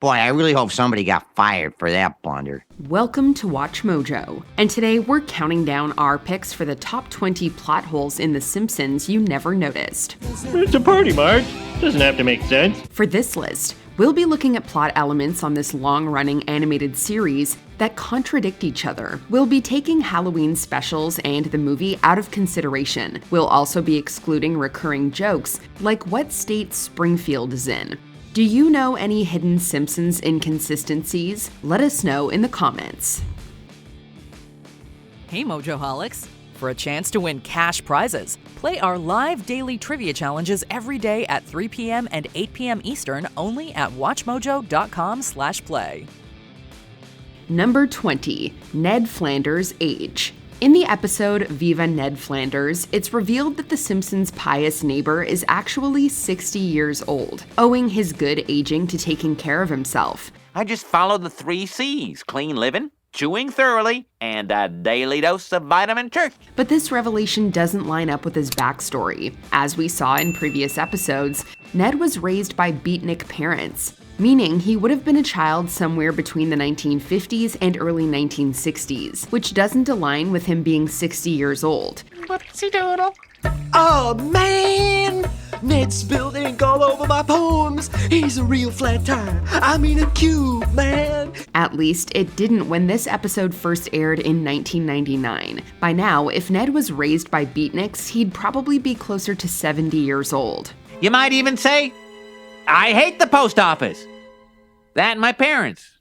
Boy, I really hope somebody got fired for that blunder. Welcome to Watch Mojo, and today we're counting down our picks for the top 20 plot holes in The Simpsons you never noticed. It's a party, Marge. Doesn't have to make sense. For this list, we'll be looking at plot elements on this long-running animated series that contradict each other. We'll be taking Halloween specials and the movie out of consideration. We'll also be excluding recurring jokes, like what state Springfield is in. Do you know any hidden Simpsons inconsistencies? Let us know in the comments. Hey Mojoholics! For a chance to win cash prizes, play our live daily trivia challenges every day at 3 p.m. and 8 p.m. Eastern only at WatchMojo.com/play. Number 20. Ned Flanders Age. In the episode Viva Ned Flanders, it's revealed that the Simpsons' pious neighbor is actually 60 years old, owing his good aging to taking care of himself. I just follow the 3 C's: clean living, chewing thoroughly, and a daily dose of vitamin church. But this revelation doesn't line up with his backstory. As we saw in previous episodes, Ned was raised by beatnik parents, meaning he would have been a child somewhere between the 1950s and early 1960s, which doesn't align with him being 60 years old. Whoopsie doodle. Oh man! Ned spilled ink all over my poems. He's a real flat tire. I mean a cube, man. At least it didn't when this episode first aired in 1999. By now, if Ned was raised by beatniks, he'd probably be closer to 70 years old. You might even say, I hate the post office. That and my parents.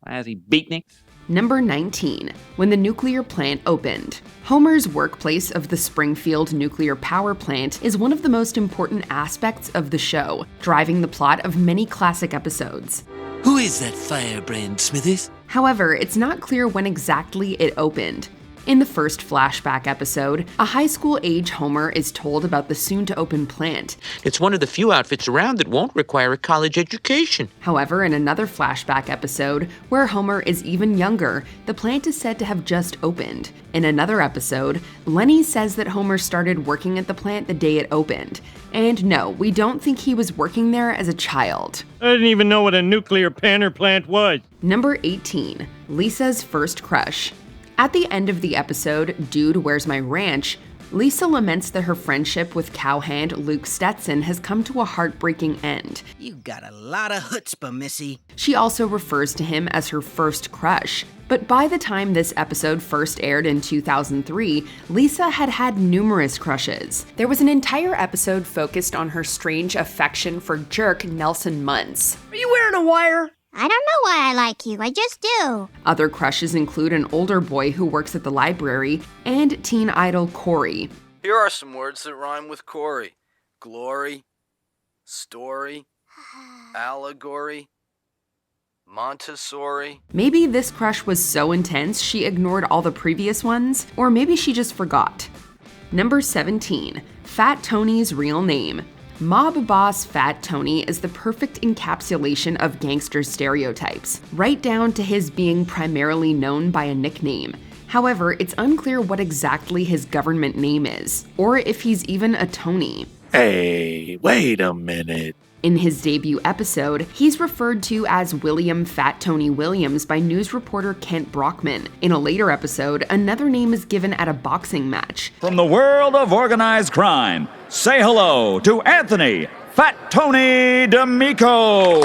Lousy beatniks. Number 19. When the nuclear plant opened. Homer's workplace of the Springfield nuclear power plant is one of the most important aspects of the show, driving the plot of many classic episodes. Who is that firebrand, Smithers? However, it's not clear when exactly it opened. In the first flashback episode, a high school-age Homer is told about the soon-to-open plant. It's one of the few outfits around that won't require a college education. However, in another flashback episode, where Homer is even younger, the plant is said to have just opened. In another episode, Lenny says that Homer started working at the plant the day it opened. And no, we don't think he was working there as a child. I didn't even know what a nuclear panner plant was. Number 18. Lisa's first crush. At the end of the episode, Dude, Where's My Ranch?, Lisa laments that her friendship with cowhand Luke Stetson has come to a heartbreaking end. You got a lot of chutzpah, missy. She also refers to him as her first crush. But by the time this episode first aired in 2003, Lisa had had numerous crushes. There was an entire episode focused on her strange affection for jerk Nelson Muntz. Are you wearing a wire? I don't know why I like you, I just do. Other crushes include an older boy who works at the library and teen idol Corey. Here are some words that rhyme with Corey. Glory, story, allegory, Montessori. Maybe this crush was so intense she ignored all the previous ones, or maybe she just forgot. Number 17. Fat Tony's real name. Mob boss Fat Tony is the perfect encapsulation of gangster stereotypes, right down to his being primarily known by a nickname. However, it's unclear what exactly his government name is, or if he's even a Tony. Hey, wait a minute. In his debut episode, he's referred to as William Fat Tony Williams by news reporter Kent Brockman. In a later episode, another name is given at a boxing match. From the world of organized crime, say hello to Anthony Fat Tony D'Amico.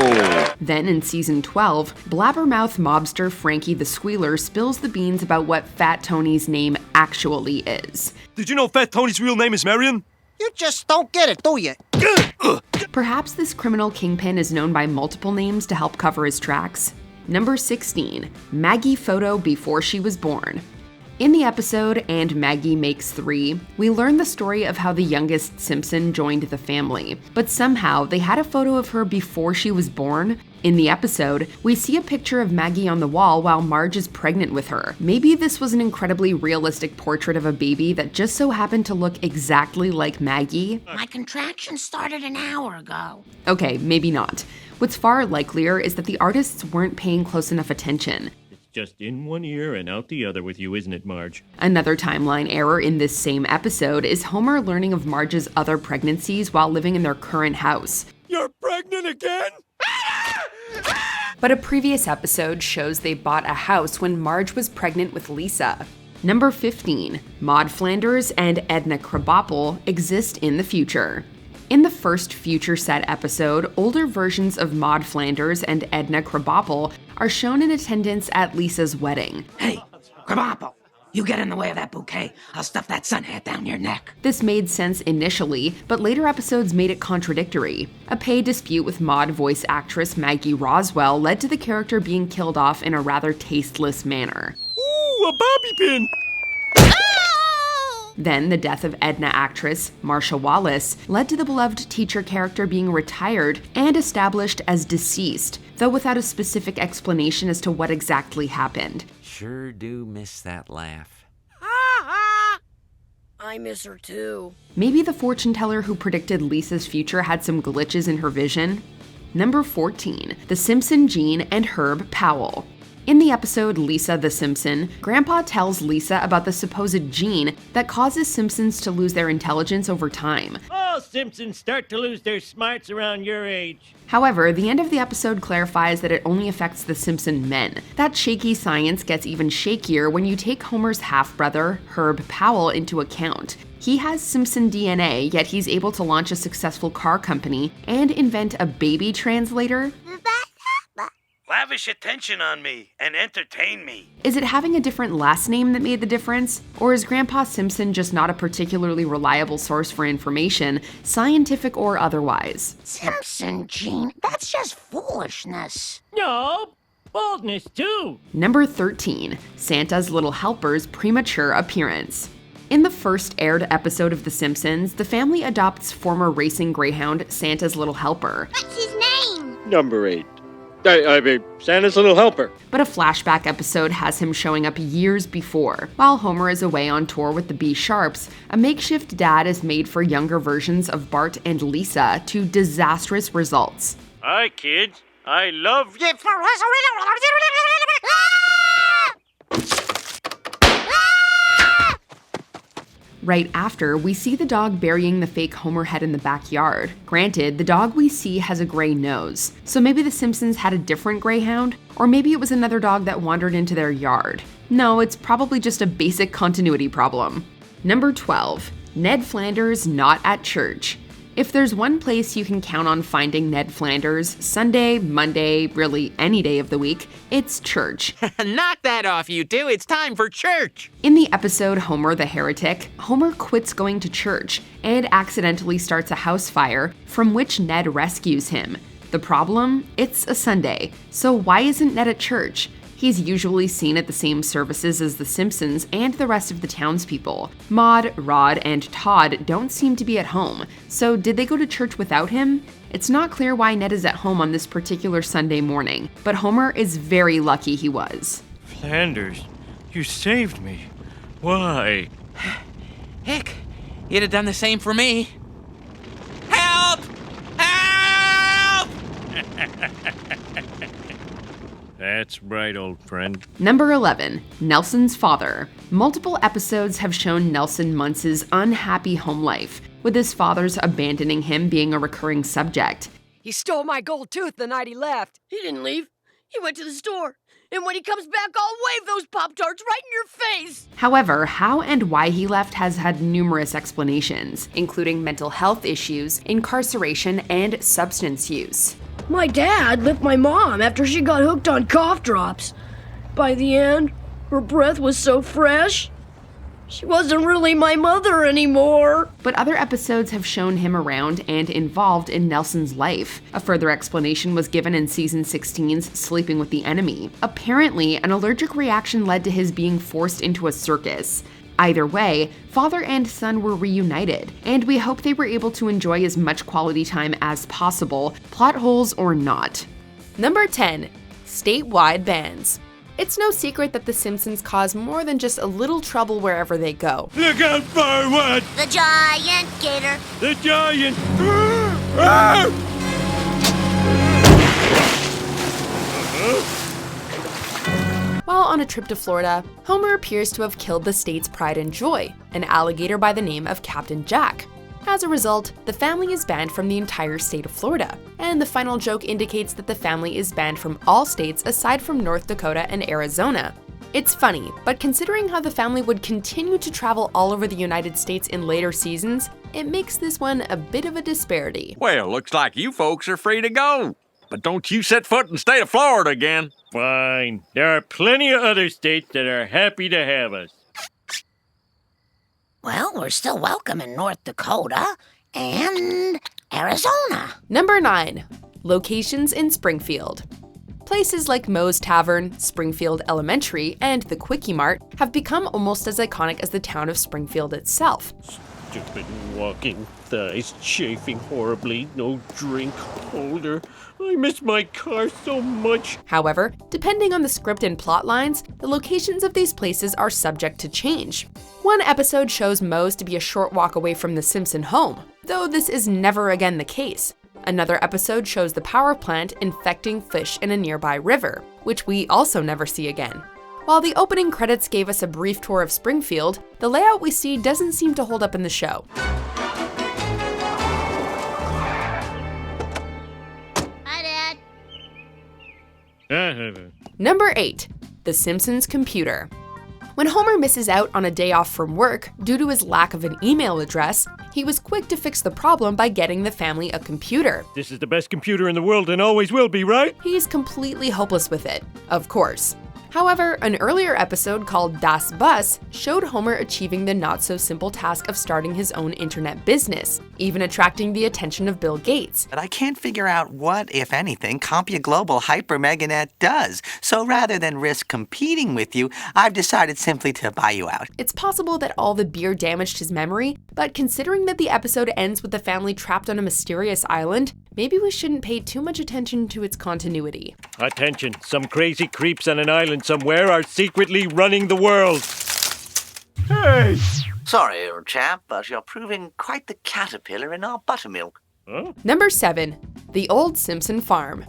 Then in season 12, blabbermouth mobster Frankie the Squealer spills the beans about what Fat Tony's name actually is. Did you know Fat Tony's real name is Marion? You just don't get it, do you? Perhaps this criminal kingpin is known by multiple names to help cover his tracks. Number 16. Maggie Photo before she was born. In the episode And Maggie Makes 3, we learn the story of how the youngest Simpson joined the family, but somehow they had a photo of her before she was born. In the episode, we see a picture of Maggie on the wall while Marge is pregnant with her. Maybe this was an incredibly realistic portrait of a baby that just so happened to look exactly like Maggie. My contractions started an hour ago. Okay, maybe not. What's far likelier is that the artists weren't paying close enough attention. Just in one ear and out the other with you, isn't it, Marge? Another timeline error in this same episode is Homer learning of Marge's other pregnancies while living in their current house. You're pregnant again? but a previous episode shows they bought a house when Marge was pregnant with Lisa. Number 15. Ned Flanders and Edna Krabappel exist in the future. In the first Future Set episode, older versions of Ned Flanders and Edna Krabappel are shown in attendance at Lisa's wedding. Hey, Krabappel, you get in the way of that bouquet, I'll stuff that sun hat down your neck. This made sense initially, but later episodes made it contradictory. A pay dispute with Maude voice actress Maggie Roswell led to the character being killed off in a rather tasteless manner. Ooh, a bobby pin! Then, the death of Edna actress Marsha Wallace led to the beloved teacher character being retired and established as deceased, though without a specific explanation as to what exactly happened. Sure do miss that laugh. I miss her too. Maybe the fortune teller who predicted Lisa's future had some glitches in her vision? Number 14. The Simpson Gene and Herb Powell. In the episode Lisa the Simpson, Grandpa tells Lisa about the supposed gene that causes Simpsons to lose their intelligence over time. All Simpsons start to lose their smarts around your age. However, the end of the episode clarifies that it only affects the Simpson men. That shaky science gets even shakier when you take Homer's half-brother, Herb Powell, into account. He has Simpson DNA, yet he's able to launch a successful car company and invent a baby translator. Lavish attention on me and entertain me. Is it having a different last name that made the difference? Or is Grandpa Simpson just not a particularly reliable source for information, scientific or otherwise? Simpson gene, that's just foolishness. No, boldness too. Number 13. Santa's Little Helper's premature appearance. In the first aired episode of The Simpsons, the family adopts former racing greyhound Santa's Little Helper. What's his name? Number 8. I mean, Santa's Little Helper. But a flashback episode has him showing up years before. While Homer is away on tour with the B Sharps, a makeshift dad is made for younger versions of Bart and Lisa to disastrous results. Hi, kids. I love you. Right after, we see the dog burying the fake Homer head in the backyard. Granted, the dog we see has a gray nose, so maybe the Simpsons had a different greyhound, or maybe it was another dog that wandered into their yard. No, it's probably just a basic continuity problem. Number 12. Ned Flanders Not at Church. If there's one place you can count on finding Ned Flanders, Sunday, Monday, really any day of the week, it's church. Knock that off, you two. It's time for church. In the episode Homer the Heretic, Homer quits going to church and accidentally starts a house fire from which Ned rescues him. The problem? It's a Sunday. So why isn't Ned at church? He's usually seen at the same services as The Simpsons and the rest of the townspeople. Maude, Rod, and Todd don't seem to be at home, so did they go to church without him? It's not clear why Ned is at home on this particular Sunday morning, but Homer is very lucky he was. Flanders, you saved me. Why? Heck, you'd have done the same for me. Help! Help! That's right, old friend. Number 11. Nelson's father. Multiple episodes have shown Nelson Muntz's unhappy home life, with his father's abandoning him being a recurring subject. He stole my gold tooth the night he left. He didn't leave. He went to the store. And when he comes back, I'll wave those Pop-Tarts right in your face. However, how and why he left has had numerous explanations, including mental health issues, incarceration, and substance use. My dad left my mom after she got hooked on cough drops. By the end, her breath was so fresh. She wasn't really my mother anymore. But other episodes have shown him around and involved in Nelson's life. A further explanation was given in season 16's Sleeping with the Enemy. Apparently, an allergic reaction led to his being forced into a circus. Either way, father and son were reunited, and we hope they were able to enjoy as much quality time as possible, plot holes or not. Number 10. Statewide Bans. It's no secret that The Simpsons cause more than just a little trouble wherever they go. Look out for what? The giant gator. The giant. While on a trip to Florida, Homer appears to have killed the state's pride and joy, an alligator by the name of Captain Jack. As a result, the family is banned from the entire state of Florida, and the final joke indicates that the family is banned from all states aside from North Dakota and Arizona. It's funny, but considering how the family would continue to travel all over the United States in later seasons, it makes this one a bit of a disparity. Well, looks like you folks are free to go. But don't you set foot in the state of Florida again. Fine. There are plenty of other states that are happy to have us. Well, we're still welcome in North Dakota and Arizona. Number 9. Locations in Springfield. Places like Moe's Tavern, Springfield Elementary, and the Quickie Mart have become almost as iconic as the town of Springfield itself. Stupid walking thighs, chafing horribly, no drink holder. I miss my car so much. However, depending on the script and plot lines, the locations of these places are subject to change. One episode shows Moe's to be a short walk away from the Simpson home, though this is never again the case. Another episode shows the power plant infecting fish in a nearby river, which we also never see again. While the opening credits gave us a brief tour of Springfield, the layout we see doesn't seem to hold up in the show. Hi, Dad. Number 8. The Simpsons Computer. When Homer misses out on a day off from work due to his lack of an email address, he was quick to fix the problem by getting the family a computer. This is the best computer in the world and always will be, right? He's completely hopeless with it, of course. However, an earlier episode called Das Bus showed Homer achieving the not-so-simple task of starting his own internet business, even attracting the attention of Bill Gates. But I can't figure out what, if anything, CompuGlobal HyperMegaNet does. So rather than risk competing with you, I've decided simply to buy you out. It's possible that all the beer damaged his memory, but considering that the episode ends with the family trapped on a mysterious island, maybe we shouldn't pay too much attention to its continuity. Attention, some crazy creeps on an island somewhere are secretly running the world. Hey! Sorry, old chap, but you're proving quite the caterpillar in our buttermilk. Huh? Number 7. The Old Simpson Farm.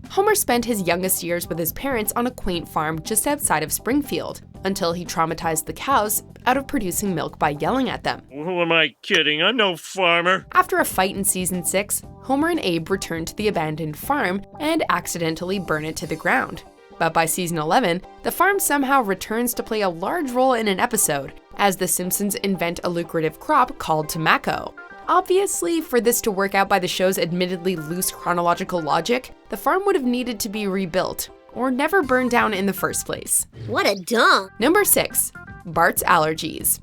Homer spent his youngest years with his parents on a quaint farm just outside of Springfield, until he traumatized the cows out of producing milk by yelling at them. Who am I kidding? I'm no farmer. After a fight in season 6, Homer and Abe return to the abandoned farm and accidentally burn it to the ground. But by season 11, the farm somehow returns to play a large role in an episode, as the Simpsons invent a lucrative crop called tobacco. Obviously, for this to work out by the show's admittedly loose chronological logic, the farm would have needed to be rebuilt, or never burned down in the first place. What a dump! Number 6. Barts Allergies.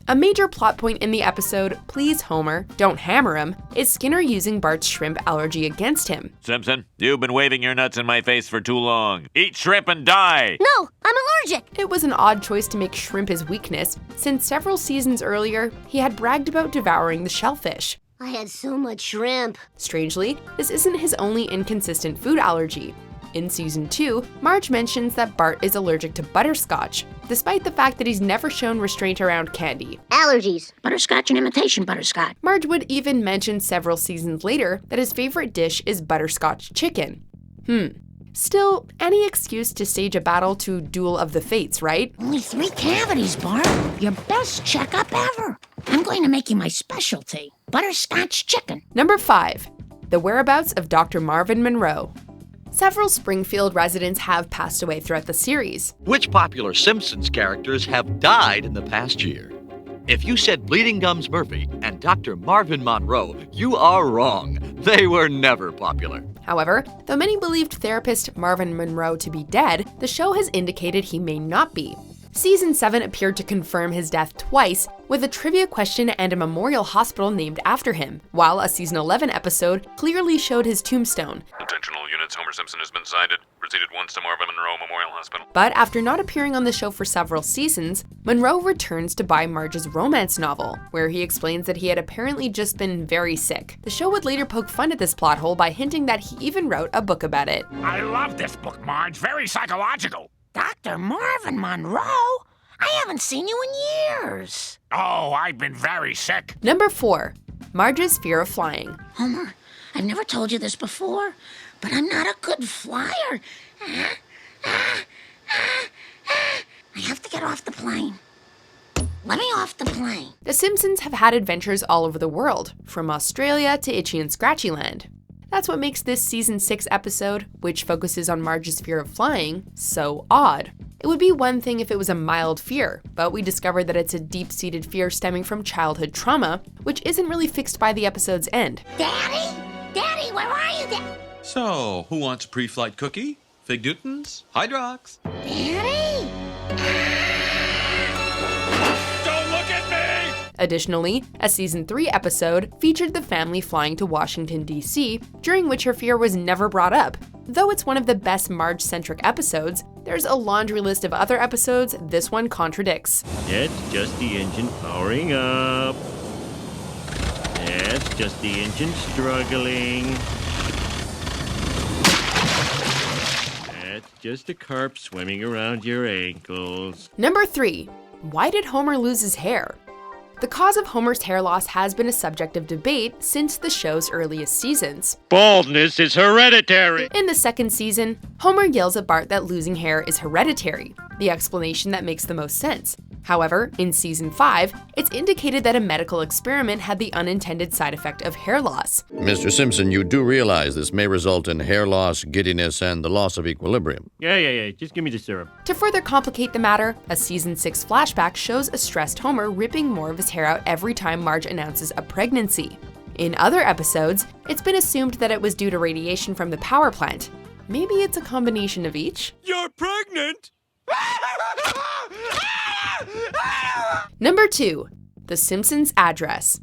A major plot point in the episode, Please Homer, Don't Hammer Him, is Skinner using Bart's shrimp allergy against him. Simpson, you've been waving your nuts in my face for too long. Eat shrimp and die! No, I'm allergic! It was an odd choice to make shrimp his weakness, since several seasons earlier, he had bragged about devouring the shellfish. I had so much shrimp. Strangely, this isn't his only inconsistent food allergy. In season 2, Marge mentions that Bart is allergic to butterscotch, despite the fact that he's never shown restraint around candy. Allergies. Butterscotch and imitation butterscotch. Marge would even mention several seasons later that his favorite dish is butterscotch chicken. Still, any excuse to stage a battle to Duel of the Fates, right? Only 3 cavities, Bart. Your best checkup ever. I'm going to make you my specialty. Butterscotch chicken. Number 5. The whereabouts of Dr. Marvin Monroe. Several Springfield residents have passed away throughout the series. Which popular Simpsons characters have died in the past year? If you said Bleeding Gums Murphy and Dr. Marvin Monroe, you are wrong. They were never popular. However, though many believed therapist Marvin Monroe to be dead, the show has indicated he may not be. Season 7 appeared to confirm his death twice, with a trivia question and a memorial hospital named after him, while a season 11 episode clearly showed his tombstone. Attentional units, Homer Simpson has been sighted. Proceeded once to Marvin Monroe Memorial Hospital. But after not appearing on the show for several seasons, Monroe returns to buy Marge's romance novel, where he explains that he had apparently just been very sick. The show would later poke fun at this plot hole by hinting that he even wrote a book about it. I love this book, Marge. Very psychological. Dr. Marvin Monroe? I haven't seen you in years. Oh, I've been very sick. Number 4. Marge's fear of flying. Homer, I've never told you this before, but I'm not a good flyer. I have to get off the plane. Let me off the plane. The Simpsons have had adventures all over the world, from Australia to Itchy and Scratchy Land. That's what makes this season 6 episode, which focuses on Marge's fear of flying, so odd. It would be one thing if it was a mild fear, but we discovered that it's a deep-seated fear stemming from childhood trauma, which isn't really fixed by the episode's end. Daddy? Daddy, where are you, Daddy? So, who wants pre-flight cookie? Fig Newtons? Hydrox? Daddy? Don't look at me! Additionally, a season 3 episode featured the family flying to Washington, D.C., during which her fear was never brought up. Though it's one of the best Marge-centric episodes, there's a laundry list of other episodes this one contradicts. That's just the engine powering up. That's just the engine struggling. That's just a carp swimming around your ankles. Number 3. Why did Homer lose his hair? The cause of Homer's hair loss has been a subject of debate since the show's earliest seasons. Baldness is hereditary! In the second season, Homer yells at Bart that losing hair is hereditary, the explanation that makes the most sense. However, in season 5, it's indicated that a medical experiment had the unintended side effect of hair loss. Mr. Simpson, you do realize this may result in hair loss, giddiness, and the loss of equilibrium. Yeah. Just give me the syrup. To further complicate the matter, a season 6 flashback shows a stressed Homer ripping more of his hair out every time Marge announces a pregnancy. In other episodes, it's been assumed that it was due to radiation from the power plant. Maybe it's a combination of each? You're pregnant! Number 2. The Simpsons' address.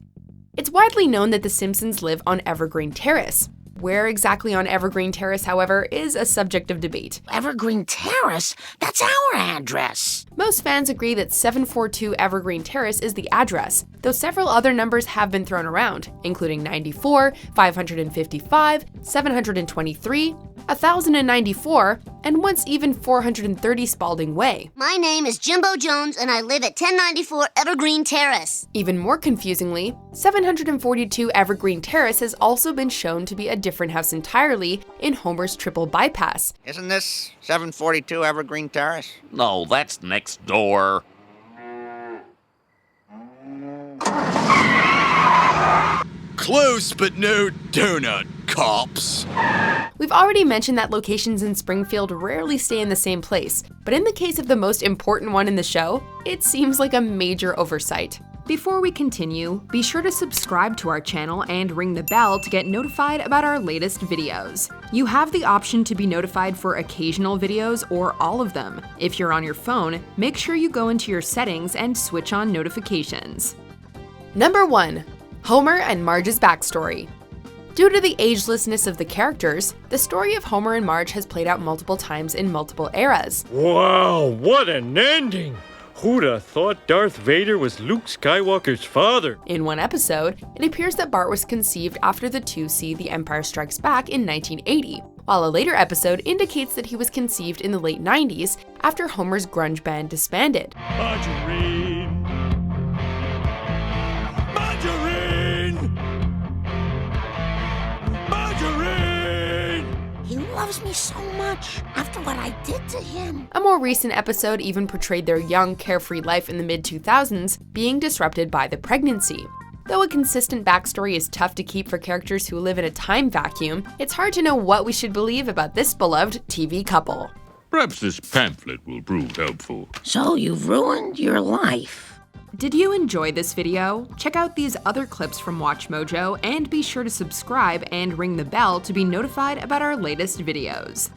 It's widely known that the Simpsons live on Evergreen Terrace. Where exactly on Evergreen Terrace, however, is a subject of debate. Evergreen Terrace? That's our address. Most fans agree that 742 Evergreen Terrace is the address, though several other numbers have been thrown around, including 94, 555, 723, 1094, and once even 430 Spalding Way. My name is Jimbo Jones and I live at 1094 Evergreen Terrace. Even more confusingly, 742 Evergreen Terrace has also been shown to be a different house entirely in Homer's triple bypass. Isn't this 742 Evergreen Terrace? No, that's next door. Close, but no donut, cops. We've already mentioned that locations in Springfield rarely stay in the same place, but in the case of the most important one in the show, it seems like a major oversight. Before we continue, be sure to subscribe to our channel and ring the bell to get notified about our latest videos. You have the option to be notified for occasional videos or all of them. If you're on your phone, make sure you go into your settings and switch on notifications. Number 1. Homer and Marge's backstory. Due to the agelessness of the characters, the story of Homer and Marge has played out multiple times in multiple eras. Wow, what an ending! Who'd have thought Darth Vader was Luke Skywalker's father? In one episode, it appears that Bart was conceived after the two see The Empire Strikes Back in 1980, while a later episode indicates that he was conceived in the late 90s after Homer's grunge band disbanded. Margarine! Margarine! Margarine! He loves me so much after what I did to him. A more recent episode even portrayed their young, carefree life in the mid-2000s being disrupted by the pregnancy. Though a consistent backstory is tough to keep for characters who live in a time vacuum, it's hard to know what we should believe about this beloved TV couple. Perhaps this pamphlet will prove helpful. So you've ruined your life. Did you enjoy this video? Check out these other clips from WatchMojo and be sure to subscribe and ring the bell to be notified about our latest videos.